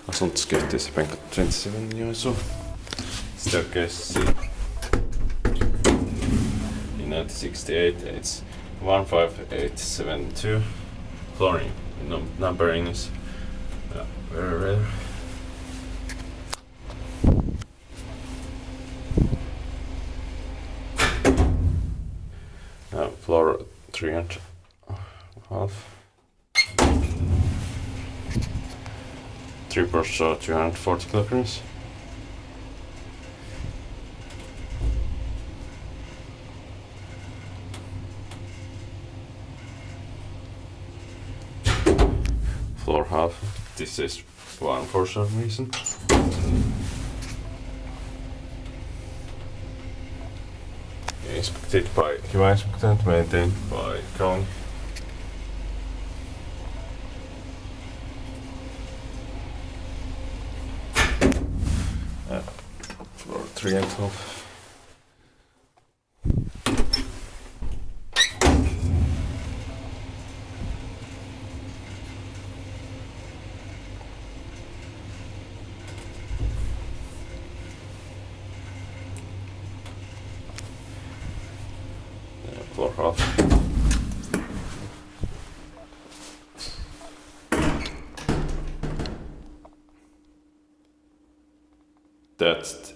Asuntoskeittiö Sepänkatu 27 Joensuu. Staircase in 1968. It's 15872. Flooring numbering is very rare. Floor 3.5. 3 floors, so 240 kilograms. Floor half. This is one for some reason. Inspected by Hyvä Inspectant, maintained by Kone. Floor 3.5. Floor half. That's